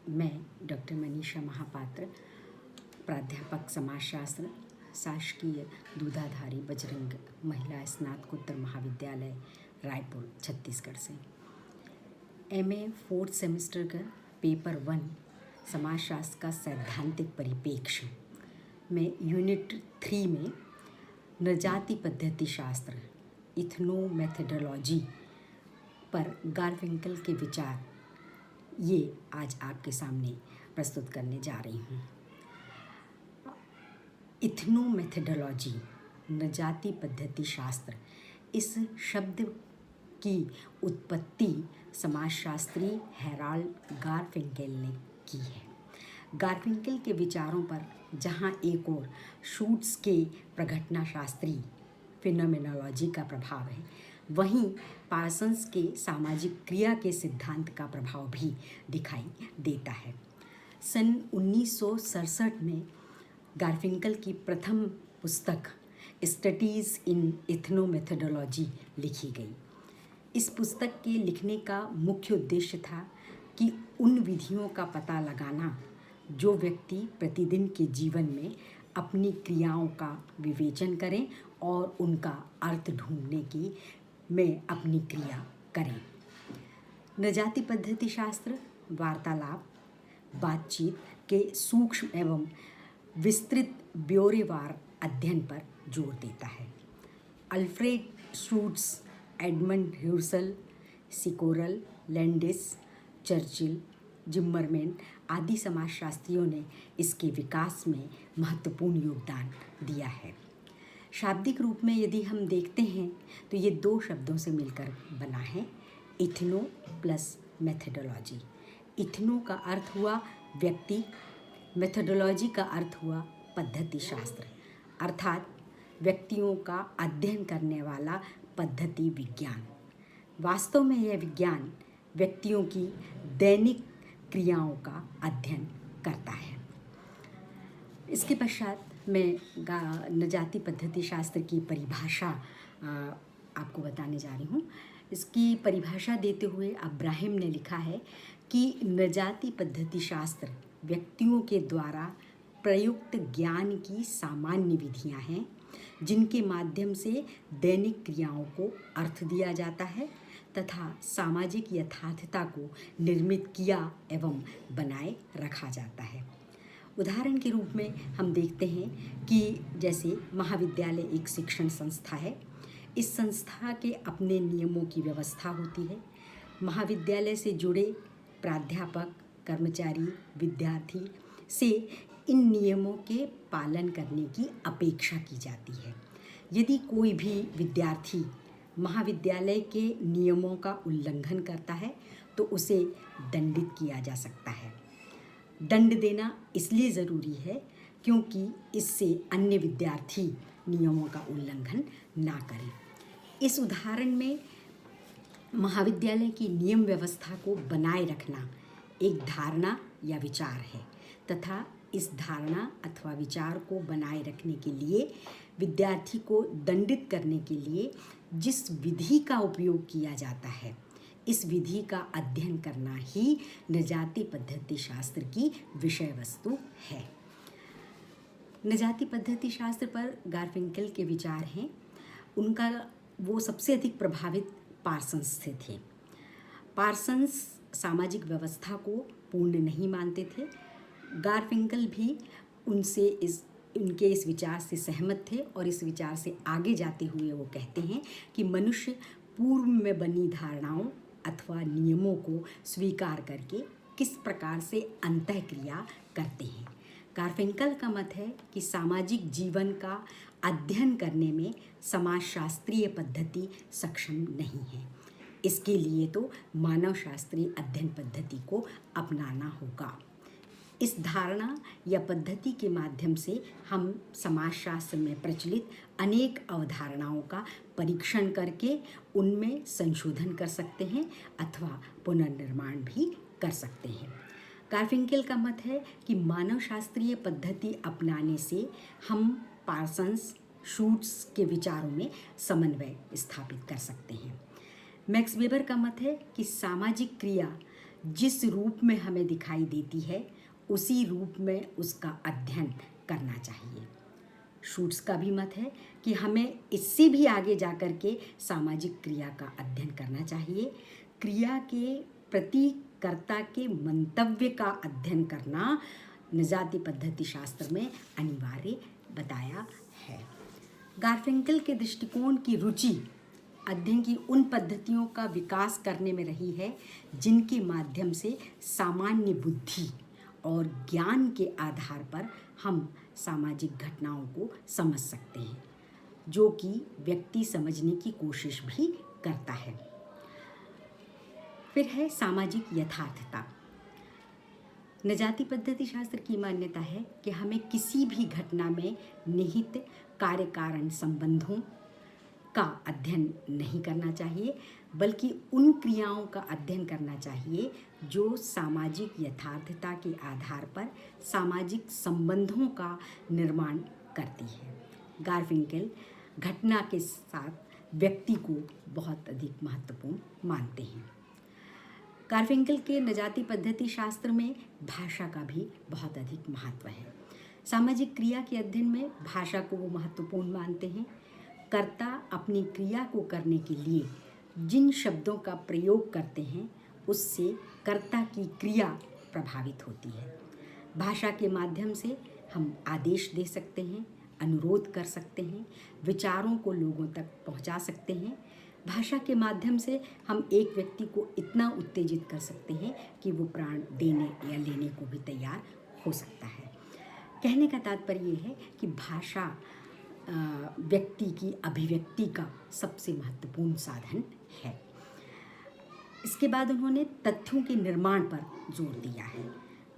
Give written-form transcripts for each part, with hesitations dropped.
मैं डॉक्टर मनीषा महापात्र, प्राध्यापक समाजशास्त्र, शासकीय दूधाधारी बजरंग महिला स्नातकोत्तर महाविद्यालय रायपुर छत्तीसगढ़ से एमए 4th सेमेस्टर का पेपर 1 समाजशास्त्र का सैद्धांतिक परिप्रेक्ष्य में यूनिट 3 में नृजाति पद्धति शास्त्र इथनोमेथोडोलॉजी पर गारफिंकल के विचार ये आज आपके सामने प्रस्तुत करने जा रही हूँ। इथनोमेथोडोलॉजी नृजाति पद्धति शास्त्र, इस शब्द की उत्पत्ति समाजशास्त्री हेराल्ड गारफिंकेल ने की है। गारफिंकेल के विचारों पर जहाँ एक और शूट्स के प्रघटनाशास्त्री फिनोमेनोलॉजी का प्रभाव है, वहीं पार्सन्स के सामाजिक क्रिया के सिद्धांत का प्रभाव भी दिखाई देता है। सन 1967 में गारफिंकल की प्रथम पुस्तक स्टडीज़ इन इथनोमेथोडोलॉजी लिखी गई। इस पुस्तक के लिखने का मुख्य उद्देश्य था कि उन विधियों का पता लगाना जो व्यक्ति प्रतिदिन के जीवन में अपनी क्रियाओं का विवेचन करें और उनका अर्थ ढूंढने की में अपनी क्रिया करें। नृजाति पद्धति शास्त्र वार्तालाप, बातचीत के सूक्ष्म एवं विस्तृत ब्यौरेवार अध्ययन पर जोर देता है। Alfred Schutz, Edmund Husserl, Cicourel, Landis, Churchill, Zimmerman आदि समाजशास्त्रियों ने इसके विकास में महत्वपूर्ण योगदान दिया है। शाब्दिक रूप में यदि हम देखते हैं तो ये दो शब्दों से मिलकर बना है, इथनो प्लस मेथोडोलॉजी। इथनो का अर्थ हुआ व्यक्ति, मेथोडोलॉजी का अर्थ हुआ पद्धति शास्त्र, अर्थात व्यक्तियों का अध्ययन करने वाला पद्धति विज्ञान। वास्तव में यह विज्ञान व्यक्तियों की दैनिक क्रियाओं का अध्ययन करता है। इसके पश्चात मैं नृजाति पद्धति शास्त्र की परिभाषा आपको बताने जा रही हूँ। इसकी परिभाषा देते हुए अब्राहिम ने लिखा है कि नृजाति पद्धति शास्त्र व्यक्तियों के द्वारा प्रयुक्त ज्ञान की सामान्य विधियाँ हैं जिनके माध्यम से दैनिक क्रियाओं को अर्थ दिया जाता है तथा सामाजिक यथार्थता को निर्मित किया एवं बनाए रखा जाता है। उदाहरण के रूप में हम देखते हैं कि जैसे महाविद्यालय एक शिक्षण संस्था है। इस संस्था के अपने नियमों की व्यवस्था होती है। महाविद्यालय से जुड़े प्राध्यापक, कर्मचारी, विद्यार्थी से इन नियमों के पालन करने की अपेक्षा की जाती है। यदि कोई भी विद्यार्थी महाविद्यालय के नियमों का उल्लंघन करता है तो उसे दंडित किया जा सकता है। दंड देना इसलिए ज़रूरी है क्योंकि इससे अन्य विद्यार्थी नियमों का उल्लंघन ना करें। इस उदाहरण में महाविद्यालय की नियम व्यवस्था को बनाए रखना एक धारणा या विचार है तथा इस धारणा अथवा विचार को बनाए रखने के लिए विद्यार्थी को दंडित करने के लिए जिस विधि का उपयोग किया जाता है, इस विधि का अध्ययन करना ही नृजाति पद्धति शास्त्र की विषय वस्तु है। नृजाति पद्धति शास्त्र पर गारफिंकेल के विचार हैं। उनका वो सबसे अधिक प्रभावित पार्सन्स से थे। पार्सन्स सामाजिक व्यवस्था को पूर्ण नहीं मानते थे। गारफिंकेल भी उनके इस विचार से सहमत थे और इस विचार से आगे जाते हुए वो कहते हैं कि मनुष्य पूर्व में बनी धारणाओं अथवा नियमों को स्वीकार करके किस प्रकार से अंतःक्रिया करते हैं। गारफिंकेल का मत है कि सामाजिक जीवन का अध्ययन करने में समाजशास्त्रीय पद्धति सक्षम नहीं है। इसके लिए तो मानवशास्त्रीय अध्ययन पद्धति को अपनाना होगा। इस धारणा या पद्धति के माध्यम से हम समाजशास्त्र में प्रचलित अनेक अवधारणाओं का परीक्षण करके उनमें संशोधन कर सकते हैं अथवा पुनर्निर्माण भी कर सकते हैं। गारफिंकेल का मत है कि मानवशास्त्रीय पद्धति अपनाने से हम पार्सन्स, शूट्स के विचारों में समन्वय स्थापित कर सकते हैं। मैक्स वेबर का मत है कि सामाजिक क्रिया जिस रूप में हमें दिखाई देती है उसी रूप में उसका अध्ययन करना चाहिए। शूट्स का भी मत है कि हमें इससे भी आगे जाकर के सामाजिक क्रिया का अध्ययन करना चाहिए। क्रिया के प्रति कर्ता के मंतव्य का अध्ययन करना नजाती पद्धति शास्त्र में अनिवार्य बताया है। गारफिंकल के दृष्टिकोण की रुचि अध्ययन की उन पद्धतियों का विकास करने में रही है जिनके माध्यम से सामान्य बुद्धि और ज्ञान के आधार पर हम सामाजिक घटनाओं को समझ सकते हैं, जो कि व्यक्ति समझने की कोशिश भी करता है। फिर है सामाजिक यथार्थता। नजाती पद्धति शास्त्र की मान्यता है कि हमें किसी भी घटना में निहित कार्य कारण संबंधों का अध्ययन नहीं करना चाहिए, बल्कि उन क्रियाओं का अध्ययन करना चाहिए जो सामाजिक यथार्थता के आधार पर सामाजिक संबंधों का निर्माण करती है। गारफिंकल घटना के साथ व्यक्ति को बहुत अधिक महत्वपूर्ण मानते हैं। गारफिंकल के नजाती पद्धति शास्त्र में भाषा का भी बहुत अधिक महत्व है। सामाजिक क्रिया के अध्ययन में भाषा को वो महत्वपूर्ण मानते हैं। कर्ता अपनी क्रिया को करने के लिए जिन शब्दों का प्रयोग करते हैं उससे कर्ता की क्रिया प्रभावित होती है। भाषा के माध्यम से हम आदेश दे सकते हैं, अनुरोध कर सकते हैं, विचारों को लोगों तक पहुंचा सकते हैं। भाषा के माध्यम से हम एक व्यक्ति को इतना उत्तेजित कर सकते हैं कि वो प्राण देने या लेने को भी तैयार हो सकता है। कहने का तात्पर्य ये है कि भाषा व्यक्ति की अभिव्यक्ति का सबसे महत्वपूर्ण साधन है। इसके बाद उन्होंने तथ्यों के निर्माण पर जोर दिया है।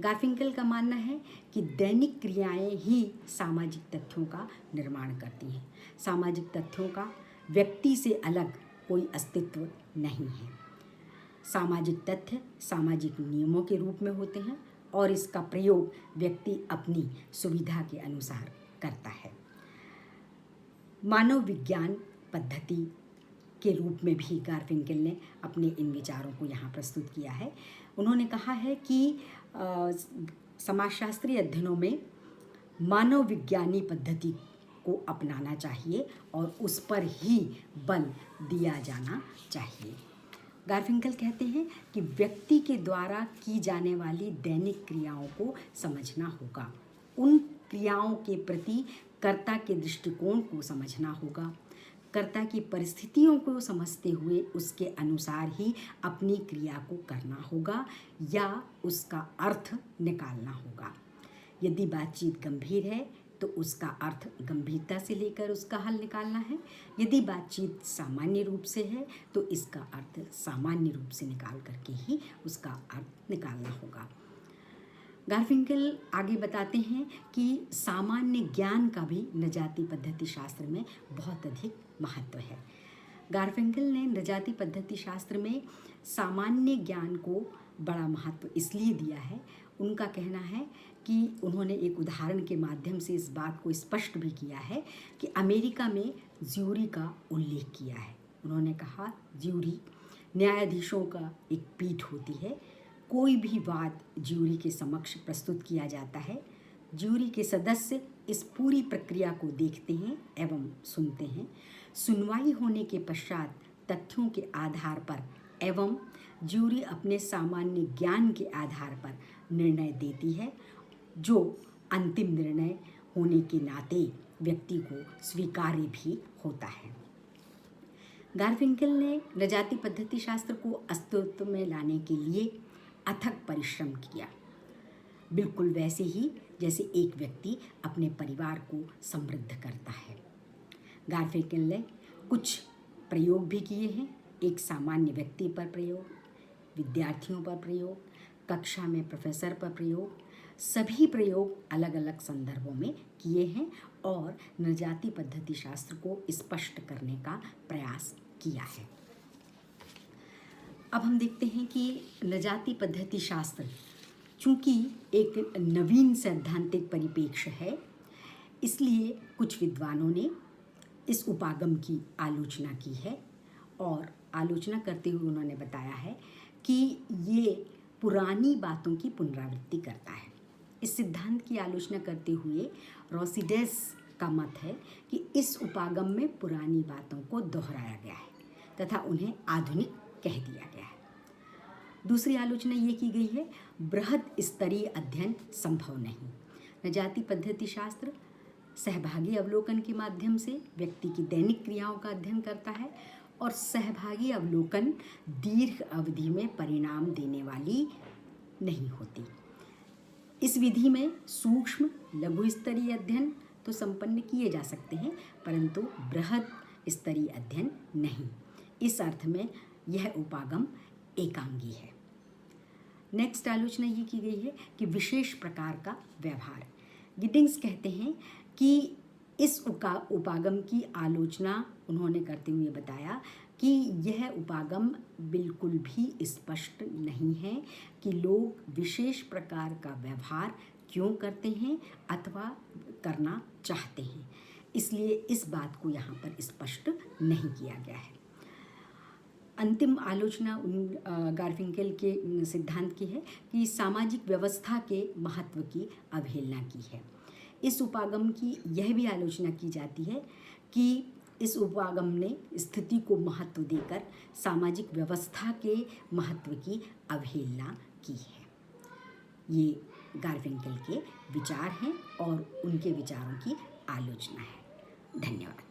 गारफिंकल का मानना है कि दैनिक क्रियाएं ही सामाजिक तथ्यों का निर्माण करती हैं। सामाजिक तथ्यों का व्यक्ति से अलग कोई अस्तित्व नहीं है। सामाजिक तथ्य सामाजिक नियमों के रूप में होते हैं और इसका प्रयोग व्यक्ति अपनी सुविधा के अनुसार करता है। मानव विज्ञान पद्धति के रूप में भी गारफिंकल ने अपने इन विचारों को यहाँ प्रस्तुत किया है। उन्होंने कहा है कि समाजशास्त्रीय अध्ययनों में मानव विज्ञानी पद्धति को अपनाना चाहिए और उस पर ही बल दिया जाना चाहिए। गारफिंकल कहते हैं कि व्यक्ति के द्वारा की जाने वाली दैनिक क्रियाओं को समझना होगा। उन क्रियाओं के प्रति कर्ता के दृष्टिकोण को समझना होगा। कर्ता की परिस्थितियों को समझते हुए उसके अनुसार ही अपनी क्रिया को करना होगा या उसका अर्थ निकालना होगा। यदि बातचीत गंभीर है तो उसका अर्थ गंभीरता से लेकर उसका हल निकालना है। यदि बातचीत सामान्य रूप से है तो इसका अर्थ सामान्य रूप से निकाल करके ही उसका अर्थ निकालना होगा। गारफिंकल आगे बताते हैं कि सामान्य ज्ञान का भी नजाती पद्धति शास्त्र में बहुत अधिक महत्व है। गारफिंकल ने नजाती पद्धति शास्त्र में सामान्य ज्ञान को बड़ा महत्व इसलिए दिया है। उनका कहना है कि उन्होंने एक उदाहरण के माध्यम से इस बात को स्पष्ट भी किया है कि अमेरिका में ज्यूरी का उल्लेख किया है। उन्होंने कहा ज्यूरी न्यायाधीशों का एक पीठ होती है। कोई भी वाद ज्यूरी के समक्ष प्रस्तुत किया जाता है। ज्यूरी के सदस्य इस पूरी प्रक्रिया को देखते हैं एवं सुनते हैं। सुनवाई होने के पश्चात तथ्यों के आधार पर एवं ज्यूरी अपने सामान्य ज्ञान के आधार पर निर्णय देती है, जो अंतिम निर्णय होने के नाते व्यक्ति को स्वीकार्य भी होता है। गारफिंकल ने नजाती पद्धति शास्त्र को अस्तित्व में लाने के लिए अथक परिश्रम किया, बिल्कुल वैसे ही जैसे एक व्यक्ति अपने परिवार को समृद्ध करता है। गारफिंकल ने कुछ प्रयोग भी किए हैं। एक सामान्य व्यक्ति पर प्रयोग, विद्यार्थियों पर प्रयोग, कक्षा में प्रोफेसर पर प्रयोग, सभी प्रयोग अलग अलग संदर्भों में किए हैं और नजाती पद्धति शास्त्र को स्पष्ट करने का प्रयास किया है। अब हम देखते हैं कि नजाती पद्धति शास्त्र चूँकि एक नवीन सैद्धांतिक परिप्रेक्ष्य है, इसलिए कुछ विद्वानों ने इस उपागम की आलोचना की है और आलोचना करते हुए उन्होंने बताया है कि ये पुरानी बातों की पुनरावृत्ति करता है। इस सिद्धांत की आलोचना करते हुए रोसिडेस का मत है कि इस उपागम में पुरानी बातों को दोहराया गया है तथा उन्हें आधुनिक कह दिया गया है। दूसरी आलोचना ये की गई है, बृहद स्तरीय अध्ययन संभव नहीं। नजाति पद्धति शास्त्र सहभागी अवलोकन के माध्यम से व्यक्ति की दैनिक क्रियाओं का अध्ययन करता है और सहभागी अवलोकन दीर्घ अवधि में परिणाम देने वाली नहीं होती। इस विधि में सूक्ष्म लघु स्तरीय अध्ययन तो संपन्न किए जा सकते हैं, परंतु बृहद स्तरीय अध्ययन नहीं। इस अर्थ में यह उपागम एकांगी है। नेक्स्ट आलोचना ये की गई है कि विशेष प्रकार का व्यवहार। गिडिंग्स कहते हैं कि इस उपागम की आलोचना उन्होंने करते हुए बताया कि यह उपागम बिल्कुल भी स्पष्ट नहीं है कि लोग विशेष प्रकार का व्यवहार क्यों करते हैं अथवा करना चाहते हैं, इसलिए इस बात को यहाँ पर स्पष्ट नहीं किया गया है। अंतिम आलोचना गारफिंकेल के सिद्धांत की है कि सामाजिक व्यवस्था के महत्व की अवहेलना की है। इस उपागम की यह भी आलोचना की जाती है कि इस उपागम ने स्थिति को महत्व देकर सामाजिक व्यवस्था के महत्व की अवहेलना की है। ये गारफिंकेल के विचार हैं और उनके विचारों की आलोचना है। धन्यवाद।